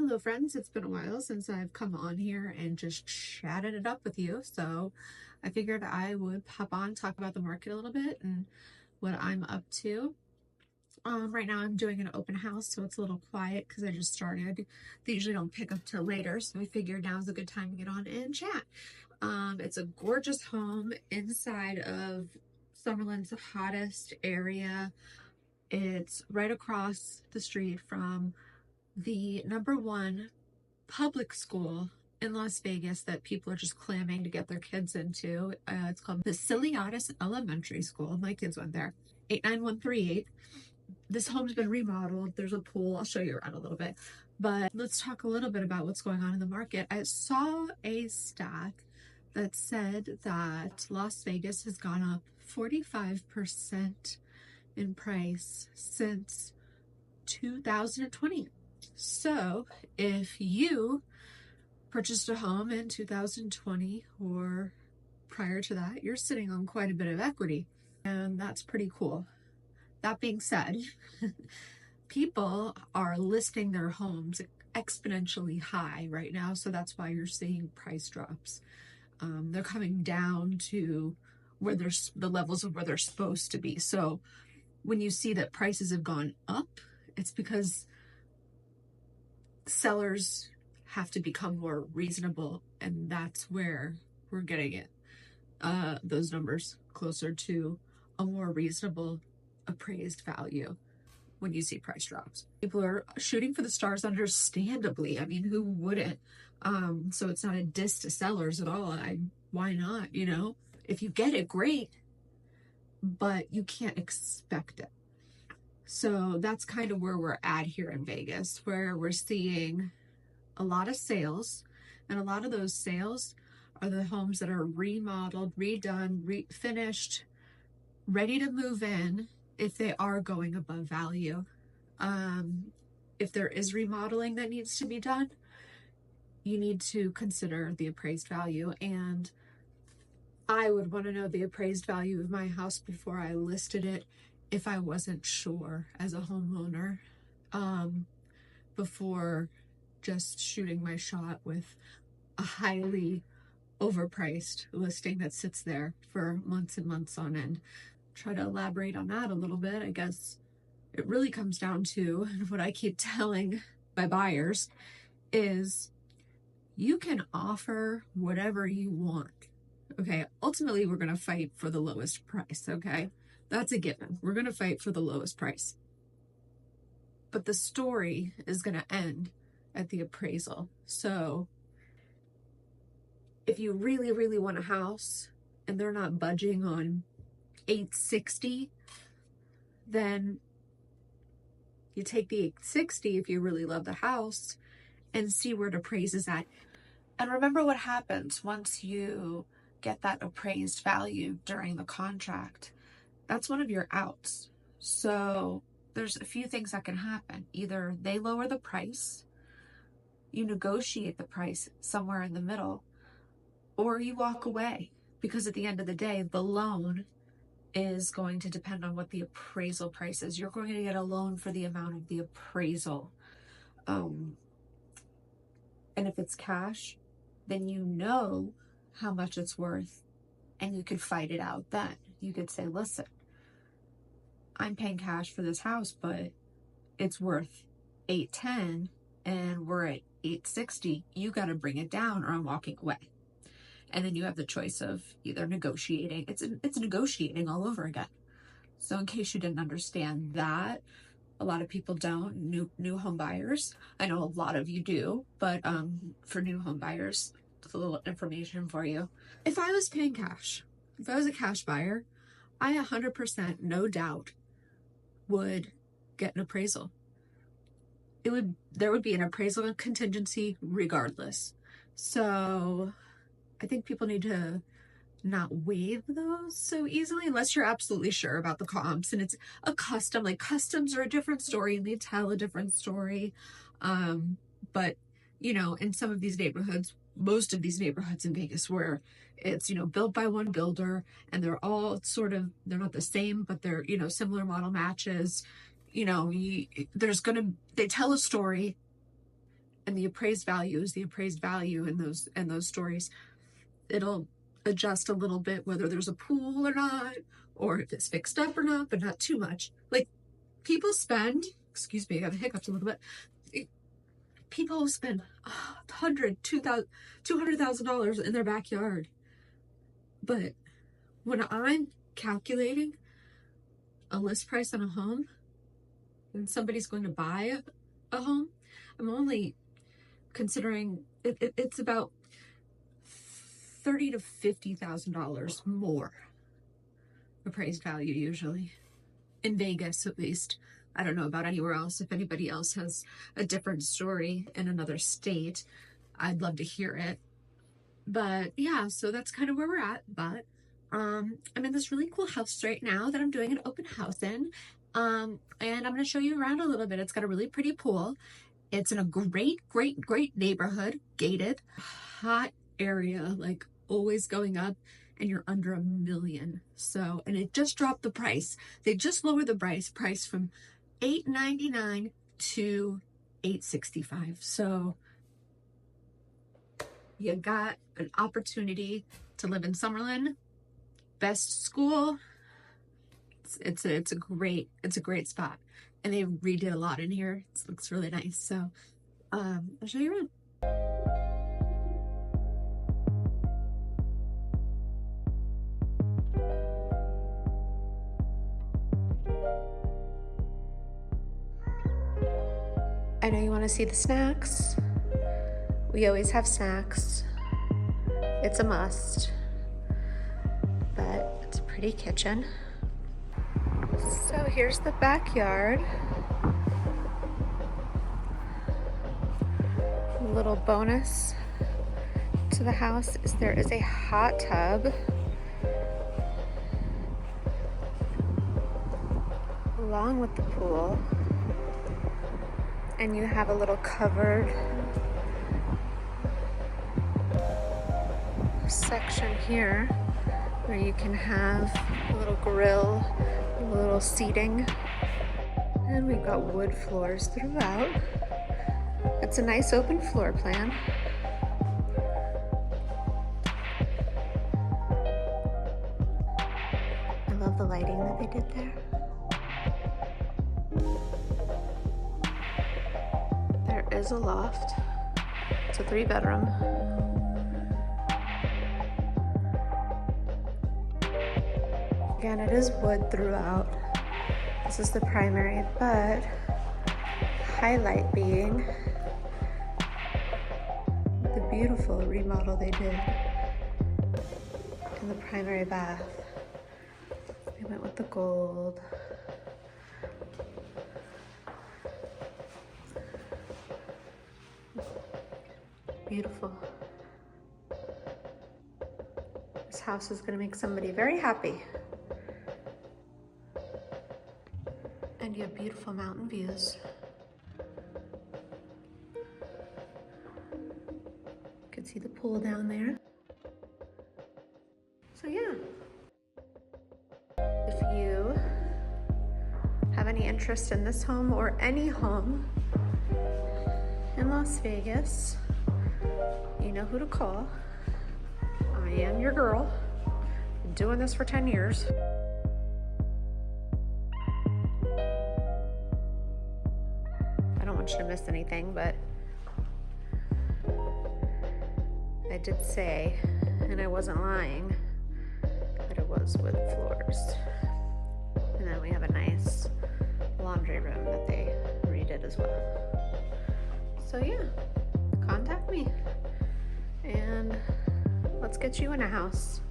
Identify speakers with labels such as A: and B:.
A: Hello friends, it's been a while since I've come on here and just chatted it up with you, so I figured I would pop on, talk about the market a little bit and what I'm up to. Right now I'm doing an open house, so it's a little quiet because I just started. They usually don't pick up till later, so I figured now's a good time to get on and chat. It's a gorgeous home inside of Summerlin's hottest area. It's right across the street from the #1 public school in Las Vegas that people are just clamming to get their kids into. It's called the Siliatis Elementary School. My kids went there. 89138. This home's been remodeled. There's a pool. I'll show you around a little bit. But let's talk a little bit about what's going on in the market. I saw a stat that said that Las Vegas has gone up 45% in price since 2020. So if you purchased a home in 2020 or prior to that, you're sitting on quite a bit of equity, and that's pretty cool. That being said, people are listing their homes exponentially high right now, so that's why you're seeing price drops. They're coming down to where there's the levels of where they're supposed to be. So when you see that prices have gone up, it's because sellers have to become more reasonable, and that's where we're getting it. Those numbers closer to a more reasonable appraised value when you see price drops. People are shooting for the stars, understandably. I mean, who wouldn't? So it's not a diss to sellers at all. Why not? You know, if you get it, great, but you can't expect it. So that's kind of where we're at here in Vegas, where we're seeing a lot of sales, and a lot of those sales are the homes that are remodeled, redone, finished, ready to move in if they are going above value. If there is remodeling that needs to be done, you need to consider the appraised value, and I would want to know the appraised value of my house before I listed it if I wasn't sure as a homeowner, before just shooting my shot with a highly overpriced listing that sits there for months and months on end. Try to elaborate on that a little bit. I guess it really comes down to, and what I keep telling my buyers is, you can offer whatever you want. Okay, ultimately we're going to fight for the lowest price, okay? That's a given. We're going to fight for the lowest price. But the story is going to end at the appraisal. So if you really, really want a house and they're not budging on $860, then you take the $860 if you really love the house and see where it appraises at. And remember what happens once you get that appraised value during the contract. That's one of your outs. So there's a few things that can happen. Either they lower the price, you negotiate the price somewhere in the middle, or you walk away, because at the end of the day, the loan is going to depend on what the appraisal price is. You're going to get a loan for the amount of the appraisal. And if it's cash, then you know how much it's worth, and you could fight it out then. You could say, listen, I'm paying cash for this house, but it's worth $810 and we're at $860. You got to bring it down or I'm walking away. And then you have the choice of either negotiating. It's negotiating all over again. So in case you didn't understand that, a lot of people don't. New home buyers, I know a lot of you do, but for new home buyers, that's a little information for you. If I was paying cash, if I was a cash buyer, I 100% no doubt would get an appraisal. There would be an appraisal contingency regardless. So I think people need to not waive those so easily unless you're absolutely sure about the comps and it's a custom. Like, customs are a different story and they tell a different story. But you know, in some of these neighborhoods, most of these neighborhoods in Vegas where it's, you know, built by one builder and they're all sort of, they're not the same, but they're, you know, similar model matches, you know, they tell a story and the appraised value is the appraised value in those stories. It'll adjust a little bit whether there's a pool or not, or if it's fixed up or not, but not too much. Like, people spend, excuse me, I got the hiccups a little bit. People spend $200,000 in their backyard. But when I'm calculating a list price on a home, and somebody's going to buy a home, I'm only considering it's about $30,000 to $50,000 more appraised value usually, in Vegas at least. I don't know about anywhere else. If anybody else has a different story in another state, I'd love to hear it. But yeah, so that's kind of where we're at. But I'm in this really cool house right now that I'm doing an open house in. And I'm going to show you around a little bit. It's got a really pretty pool. It's in a great neighborhood, gated, hot area, like always going up, and you're under $1 million. So, and it just dropped the price. They just lowered the price from $899 to $865. So you got an opportunity to live in Summerlin. Best school. It's a great spot, and they redid a lot in here. It looks really nice. So I'll show you around. I know you want to see the snacks. We always have snacks. It's a must. But it's a pretty kitchen. So here's the backyard. A little bonus to the house is there is a hot tub along with the pool. And you have a little covered section here where you can have a little grill, a little seating, and we've got wood floors throughout. It's a nice open floor plan. I love the lighting that they did there. There is a loft. It's a 3-bedroom. Again, it is wood throughout. This is the primary, but highlight being the beautiful remodel they did in the primary bath. They went with the gold. Beautiful. This house is going to make somebody very happy. And you have beautiful mountain views. You can see the pool down there. So yeah. If you have any interest in this home or any home in Las Vegas, you know who to call. I am your girl. Been doing this for 10 years. I don't want you to miss anything, but I did say, and I wasn't lying, that it was wood floors. And then we have a nice laundry room that they redid as well. So yeah, contact me and let's get you in a house.